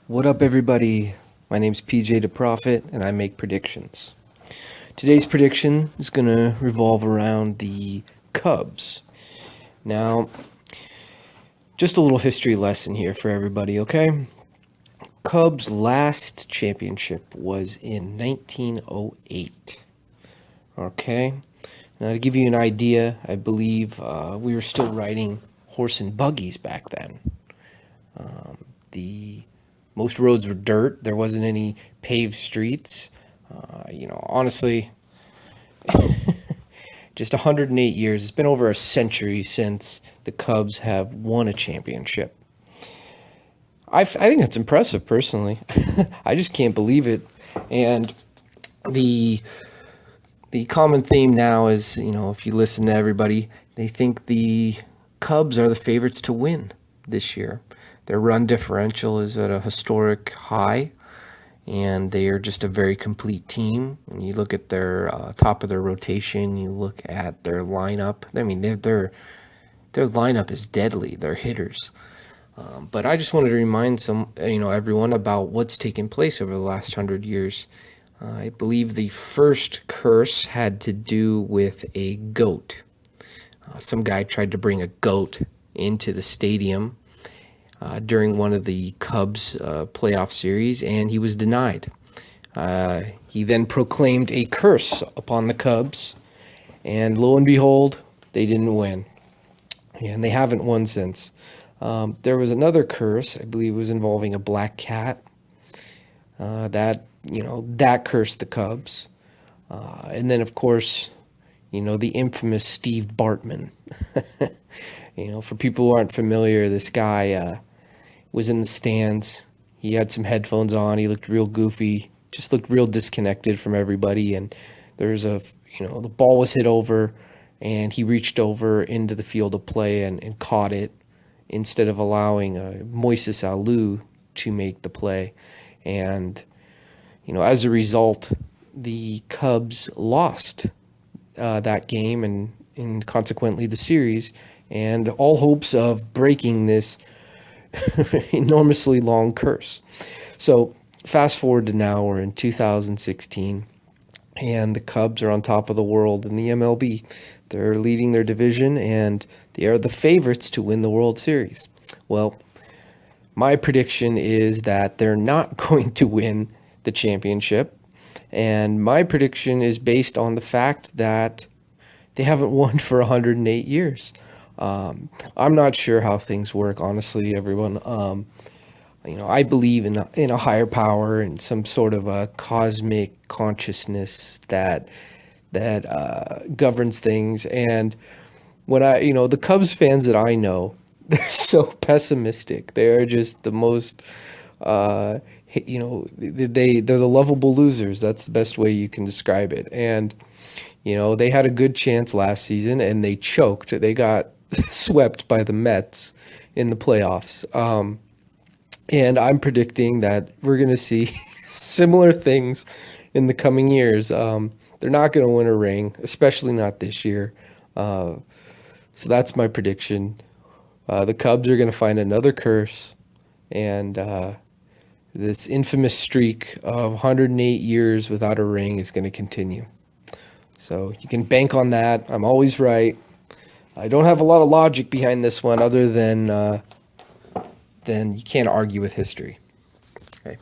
What up, everybody? My name's PJ the Prophet, and I make predictions. Today's prediction is going to revolve around the Cubs. Now, just a little history lesson here for everybody, okay? Cubs' last championship was in 1908. Okay? Now, to give you an idea, I believe we were still riding horse and buggies back then. The most roads were dirt. There wasn't any paved streets. Honestly, just 108 years. It's been over a century since the Cubs have won a championship. I think that's impressive, personally. I just can't believe it. And the common theme now is, if you listen to everybody, they think the Cubs are the favorites to win this year. Their run differential is at a historic high, and they are just a very complete team. When you look at their top of their rotation, you look at their lineup. I mean, their lineup is deadly. They're hitters. But I just wanted to remind everyone about what's taken place over the last 100 years. I believe the first curse had to do with a goat. Some guy tried to bring a goat into the stadium during one of the Cubs playoff series, and he was denied. He then proclaimed a curse upon the Cubs, and lo and behold, they didn't win. And they haven't won since. There was another curse, I believe it was involving a black cat, that cursed the Cubs. And then, of course, the infamous Steve Bartman. For people who aren't familiar, this guy was in the stands. He had some headphones on. He looked real goofy, just looked real disconnected from everybody. And there's the ball was hit over, and he reached over into the field of play and caught it instead of allowing Moises Alou to make the play. And, as a result, the Cubs lost that game and consequently the series, and all hopes of breaking this enormously long curse. So fast forward to now, we're in 2016, and the Cubs are on top of the world in the MLB. They're leading their division, and they are the favorites to win the World Series. Well, my prediction is that they're not going to win the championship, and my prediction is based on the fact that they haven't won for 108 years. I'm not sure how things work, honestly, everyone. I believe in a higher power and some sort of a cosmic consciousness that governs things. And when the Cubs fans that I know, they're so pessimistic. They are just the most, they're the lovable losers. That's the best way you can describe it. And they had a good chance last season and they choked. They got swept by the Mets in the playoffs. And I'm predicting that we're going to see similar things in the coming years. They're not going to win a ring, especially not this year. So that's my prediction. The Cubs are going to find another curse, and this infamous streak of 108 years without a ring is going to continue. So you can bank on that. I'm always right. I don't have a lot of logic behind this one other than you can't argue with history. Okay.